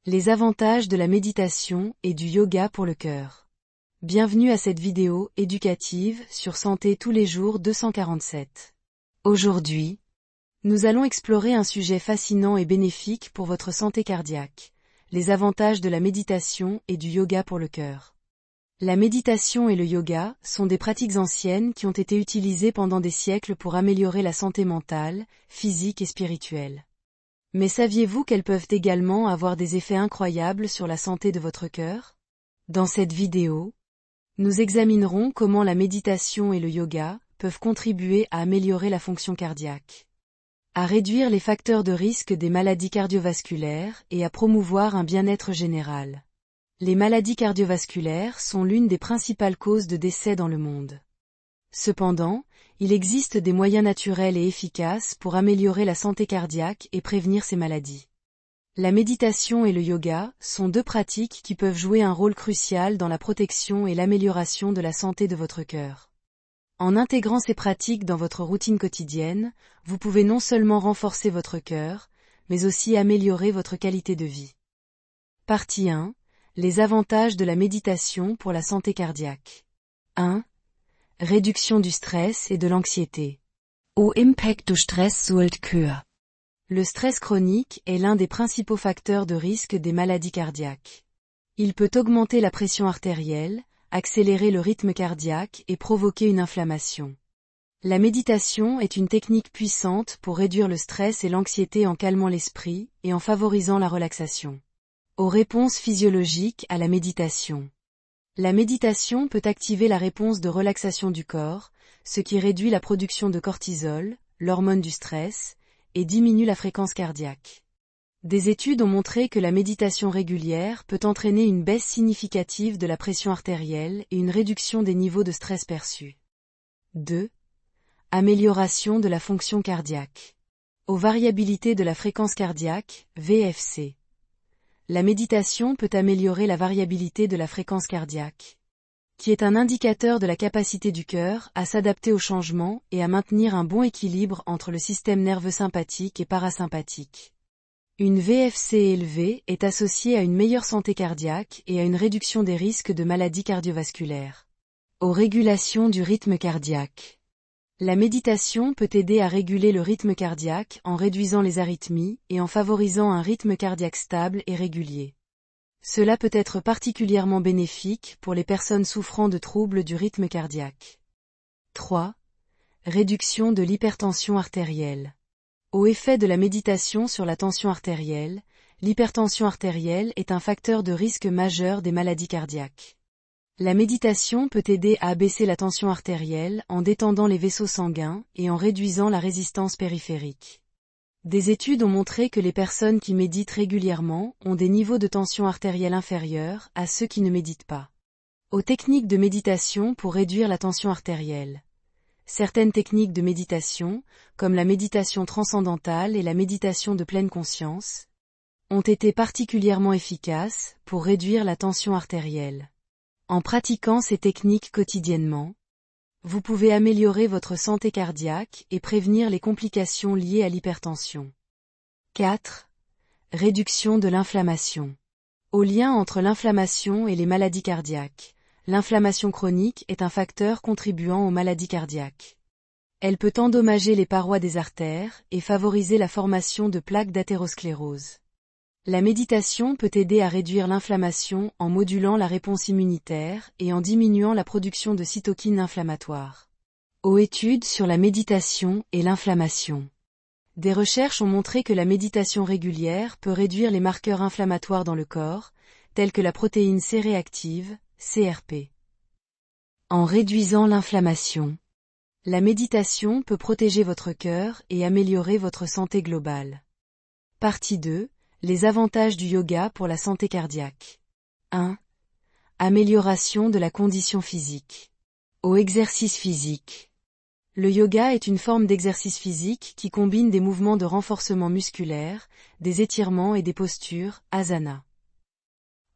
Les avantages de la méditation et du yoga pour le cœur. Bienvenue à cette vidéo éducative sur Santé tous les jours 247. Aujourd'hui, nous allons explorer un sujet fascinant et bénéfique pour votre santé cardiaque, les avantages de la méditation et du yoga pour le cœur. La méditation et le yoga sont des pratiques anciennes qui ont été utilisées pendant des siècles pour améliorer la santé mentale, physique et spirituelle. Mais saviez-vous qu'elles peuvent également avoir des effets incroyables sur la santé de votre cœur? Dans cette vidéo, nous examinerons comment la méditation et le yoga peuvent contribuer à améliorer la fonction cardiaque, à réduire les facteurs de risque des maladies cardiovasculaires et à promouvoir un bien-être général. Les maladies cardiovasculaires sont l'une des principales causes de décès dans le monde. Cependant, il existe des moyens naturels et efficaces pour améliorer la santé cardiaque et prévenir ces maladies. La méditation et le yoga sont deux pratiques qui peuvent jouer un rôle crucial dans la protection et l'amélioration de la santé de votre cœur. En intégrant ces pratiques dans votre routine quotidienne, vous pouvez non seulement renforcer votre cœur, mais aussi améliorer votre qualité de vie. Partie 1. Les avantages de la méditation pour la santé cardiaque. 1. Réduction du stress et de l'anxiété. O impact du stress sur le cœur. Le stress chronique est l'un des principaux facteurs de risque des maladies cardiaques. Il peut augmenter la pression artérielle, accélérer le rythme cardiaque et provoquer une inflammation. La méditation est une technique puissante pour réduire le stress et l'anxiété en calmant l'esprit et en favorisant la relaxation. Aux réponses physiologiques à la méditation. La méditation peut activer la réponse de relaxation du corps, ce qui réduit la production de cortisol, l'hormone du stress, et diminue la fréquence cardiaque. Des études ont montré que la méditation régulière peut entraîner une baisse significative de la pression artérielle et une réduction des niveaux de stress perçus. 2. Amélioration de la fonction cardiaque. Aux variabilités de la fréquence cardiaque, VFC. La méditation peut améliorer la variabilité de la fréquence cardiaque, qui est un indicateur de la capacité du cœur à s'adapter aux changements et à maintenir un bon équilibre entre le système nerveux sympathique et parasympathique. Une VFC élevée est associée à une meilleure santé cardiaque et à une réduction des risques de maladies cardiovasculaires. Aux régulations du rythme cardiaque. La méditation peut aider à réguler le rythme cardiaque en réduisant les arythmies et en favorisant un rythme cardiaque stable et régulier. Cela peut être particulièrement bénéfique pour les personnes souffrant de troubles du rythme cardiaque. 3. Réduction de l'hypertension artérielle. Au effet de la méditation sur la tension artérielle, l'hypertension artérielle est un facteur de risque majeur des maladies cardiaques. La méditation peut aider à abaisser la tension artérielle en détendant les vaisseaux sanguins et en réduisant la résistance périphérique. Des études ont montré que les personnes qui méditent régulièrement ont des niveaux de tension artérielle inférieurs à ceux qui ne méditent pas. Aux techniques de méditation pour réduire la tension artérielle. Certaines techniques de méditation, comme la méditation transcendantale et la méditation de pleine conscience, ont été particulièrement efficaces pour réduire la tension artérielle. En pratiquant ces techniques quotidiennement, vous pouvez améliorer votre santé cardiaque et prévenir les complications liées à l'hypertension. 4. Réduction de l'inflammation. Au lien entre l'inflammation et les maladies cardiaques. L'inflammation chronique est un facteur contribuant aux maladies cardiaques. Elle peut endommager les parois des artères et favoriser la formation de plaques d'athérosclérose. La méditation peut aider à réduire l'inflammation en modulant la réponse immunitaire et en diminuant la production de cytokines inflammatoires. Aux études sur la méditation et l'inflammation. Des recherches ont montré que la méditation régulière peut réduire les marqueurs inflammatoires dans le corps, tels que la protéine C-réactive, CRP. En réduisant l'inflammation. La méditation peut protéger votre cœur et améliorer votre santé globale. Partie 2. Les avantages du yoga pour la santé cardiaque. 1. Amélioration de la condition physique. Au exercice physique. Le yoga est une forme d'exercice physique qui combine des mouvements de renforcement musculaire, des étirements et des postures, asana.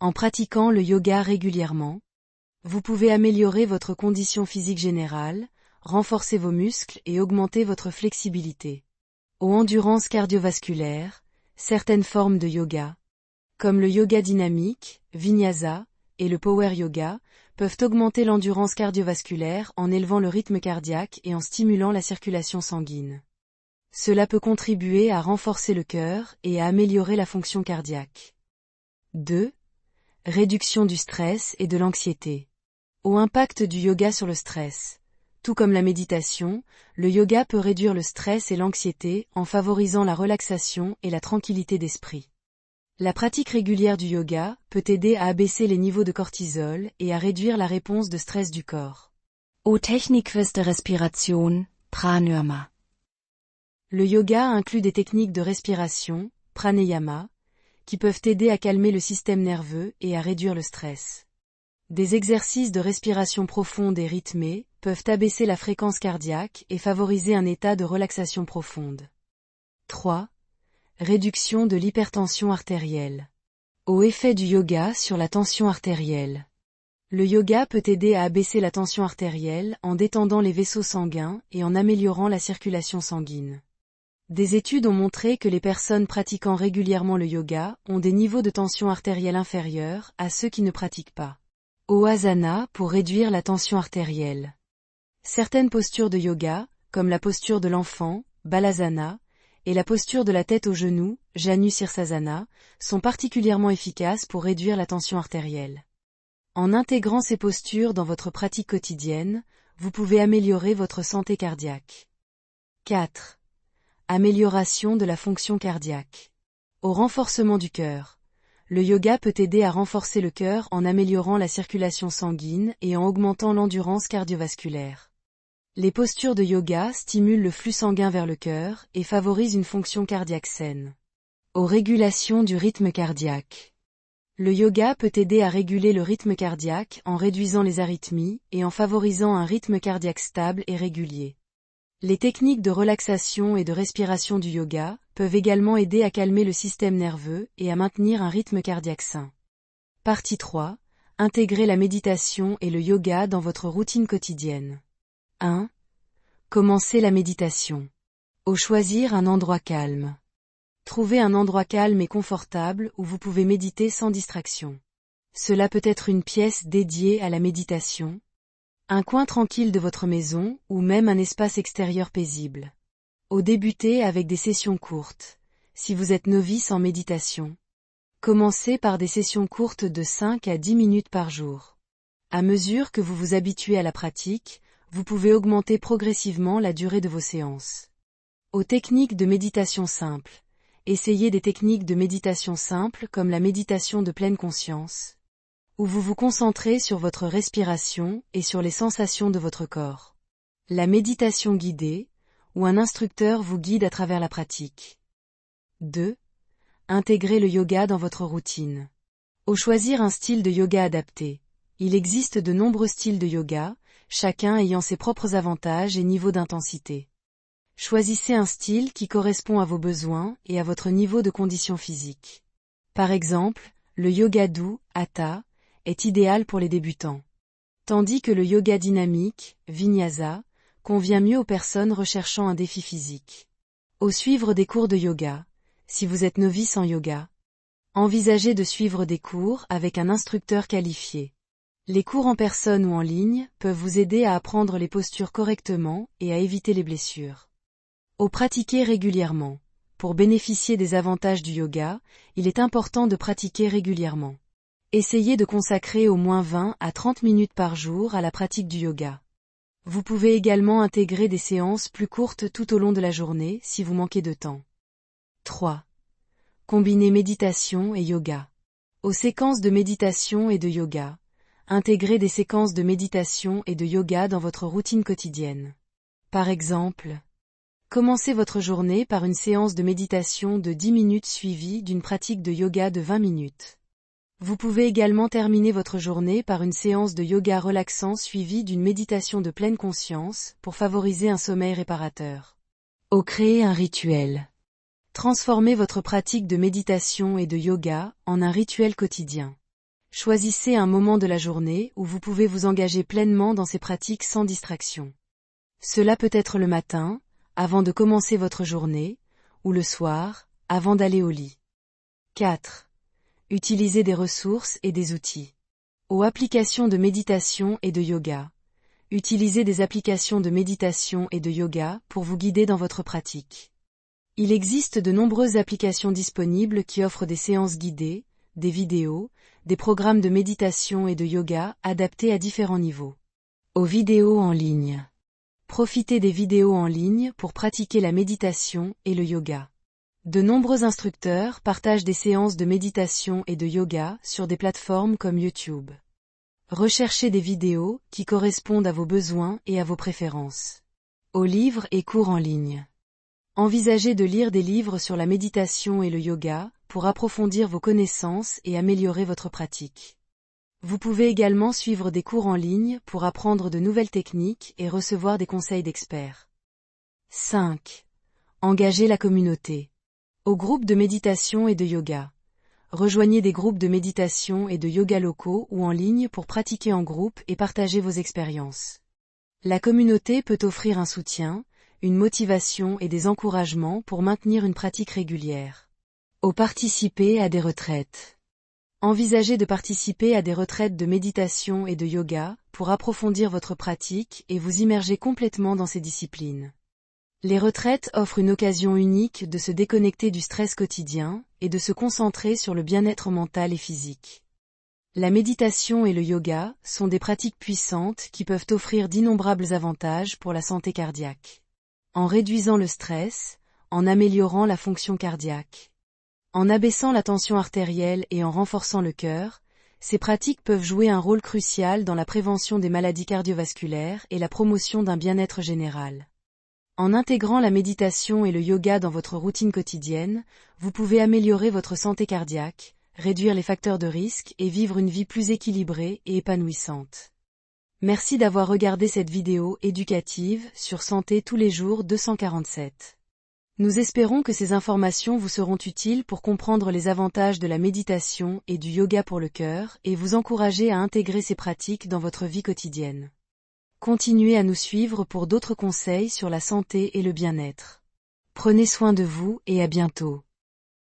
En pratiquant le yoga régulièrement, vous pouvez améliorer votre condition physique générale, renforcer vos muscles et augmenter votre flexibilité. Aux endurances cardiovasculaires, certaines formes de yoga, comme le yoga dynamique, vinyasa, et le power yoga, peuvent augmenter l'endurance cardiovasculaire en élevant le rythme cardiaque et en stimulant la circulation sanguine. Cela peut contribuer à renforcer le cœur et à améliorer la fonction cardiaque. 2. Réduction du stress et de l'anxiété. Au impact du yoga sur le stress. Tout comme la méditation, le yoga peut réduire le stress et l'anxiété en favorisant la relaxation et la tranquillité d'esprit. La pratique régulière du yoga peut aider à abaisser les niveaux de cortisol et à réduire la réponse de stress du corps. Technikquiz de Respiration, Pranayama. Le yoga inclut des techniques de respiration, pranayama, qui peuvent aider à calmer le système nerveux et à réduire le stress. Des exercices de respiration profonde et rythmés peuvent abaisser la fréquence cardiaque et favoriser un état de relaxation profonde. 3. Réduction de l'hypertension artérielle. Au effet du yoga sur la tension artérielle. Le yoga peut aider à abaisser la tension artérielle en détendant les vaisseaux sanguins et en améliorant la circulation sanguine. Des études ont montré que les personnes pratiquant régulièrement le yoga ont des niveaux de tension artérielle inférieurs à ceux qui ne pratiquent pas. Asana pour réduire la tension artérielle. Certaines postures de yoga, comme la posture de l'enfant, Balasana, et la posture de la tête aux genoux, Janu Sirsasana, sont particulièrement efficaces pour réduire la tension artérielle. En intégrant ces postures dans votre pratique quotidienne, vous pouvez améliorer votre santé cardiaque. 4. Amélioration de la fonction cardiaque. Au renforcement du cœur. Le yoga peut aider à renforcer le cœur en améliorant la circulation sanguine et en augmentant l'endurance cardiovasculaire. Les postures de yoga stimulent le flux sanguin vers le cœur et favorisent une fonction cardiaque saine. Aux régulations du rythme cardiaque. Le yoga peut aider à réguler le rythme cardiaque en réduisant les arythmies et en favorisant un rythme cardiaque stable et régulier. Les techniques de relaxation et de respiration du yoga peuvent également aider à calmer le système nerveux et à maintenir un rythme cardiaque sain. Partie 3. Intégrer la méditation et le yoga dans votre routine quotidienne. 1. Commencez la méditation. Au choisir un endroit calme. Trouvez un endroit calme et confortable où vous pouvez méditer sans distraction. Cela peut être une pièce dédiée à la méditation, un coin tranquille de votre maison ou même un espace extérieur paisible. Débutez avec des sessions courtes. Si vous êtes novice en méditation, commencez par des sessions courtes de 5 à 10 minutes par jour. À mesure que vous vous habituez à la pratique, vous pouvez augmenter progressivement la durée de vos séances. Aux techniques de méditation simples. Essayez des techniques de méditation simples comme la méditation de pleine conscience, où vous vous concentrez sur votre respiration et sur les sensations de votre corps. La méditation guidée, où un instructeur vous guide à travers la pratique. 2. Intégrez le yoga dans votre routine. Au choisir un style de yoga adapté. Il existe de nombreux styles de yoga, chacun ayant ses propres avantages et niveaux d'intensité. Choisissez un style qui correspond à vos besoins et à votre niveau de condition physique. Par exemple, le yoga doux, Hatha, est idéal pour les débutants. Tandis que le yoga dynamique, Vinyasa, convient mieux aux personnes recherchant un défi physique. Au suivre des cours de yoga, si vous êtes novice en yoga, envisagez de suivre des cours avec un instructeur qualifié. Les cours en personne ou en ligne peuvent vous aider à apprendre les postures correctement et à éviter les blessures. Pratiquer régulièrement. Pour bénéficier des avantages du yoga, il est important de pratiquer régulièrement. Essayez de consacrer au moins 20 à 30 minutes par jour à la pratique du yoga. Vous pouvez également intégrer des séances plus courtes tout au long de la journée si vous manquez de temps. 3. Combiner méditation et yoga. Aux séquences de méditation et de yoga. Intégrez des séquences de méditation et de yoga dans votre routine quotidienne. Par exemple, commencez votre journée par une séance de méditation de 10 minutes suivie d'une pratique de yoga de 20 minutes. Vous pouvez également terminer votre journée par une séance de yoga relaxant suivie d'une méditation de pleine conscience pour favoriser un sommeil réparateur. Créer un rituel. Transformez votre pratique de méditation et de yoga en un rituel quotidien. Choisissez un moment de la journée où vous pouvez vous engager pleinement dans ces pratiques sans distraction. Cela peut être le matin, avant de commencer votre journée, ou le soir, avant d'aller au lit. 4. Utilisez des ressources et des outils. O. Applications de méditation et de yoga. Utilisez des applications de méditation et de yoga pour vous guider dans votre pratique. Il existe de nombreuses applications disponibles qui offrent des séances guidées, des vidéos, des programmes de méditation et de yoga adaptés à différents niveaux. Aux vidéos en ligne. Profitez des vidéos en ligne pour pratiquer la méditation et le yoga. De nombreux instructeurs partagent des séances de méditation et de yoga sur des plateformes comme YouTube. Recherchez des vidéos qui correspondent à vos besoins et à vos préférences. Aux livres et cours en ligne. Envisagez de lire des livres sur la méditation et le yoga pour approfondir vos connaissances et améliorer votre pratique. Vous pouvez également suivre des cours en ligne pour apprendre de nouvelles techniques et recevoir des conseils d'experts. 5. Engagez la communauté. Aux groupes de méditation et de yoga. Rejoignez des groupes de méditation et de yoga locaux ou en ligne pour pratiquer en groupe et partager vos expériences. La communauté peut offrir un soutien, une motivation et des encouragements pour maintenir une pratique régulière. Au participer à des retraites. Envisagez de participer à des retraites de méditation et de yoga pour approfondir votre pratique et vous immerger complètement dans ces disciplines. Les retraites offrent une occasion unique de se déconnecter du stress quotidien et de se concentrer sur le bien-être mental et physique. La méditation et le yoga sont des pratiques puissantes qui peuvent offrir d'innombrables avantages pour la santé cardiaque. En réduisant le stress, en améliorant la fonction cardiaque, en abaissant la tension artérielle et en renforçant le cœur, ces pratiques peuvent jouer un rôle crucial dans la prévention des maladies cardiovasculaires et la promotion d'un bien-être général. En intégrant la méditation et le yoga dans votre routine quotidienne, vous pouvez améliorer votre santé cardiaque, réduire les facteurs de risque et vivre une vie plus équilibrée et épanouissante. Merci d'avoir regardé cette vidéo éducative sur Santé tous les jours 247. Nous espérons que ces informations vous seront utiles pour comprendre les avantages de la méditation et du yoga pour le cœur et vous encourager à intégrer ces pratiques dans votre vie quotidienne. Continuez à nous suivre pour d'autres conseils sur la santé et le bien-être. Prenez soin de vous et à bientôt.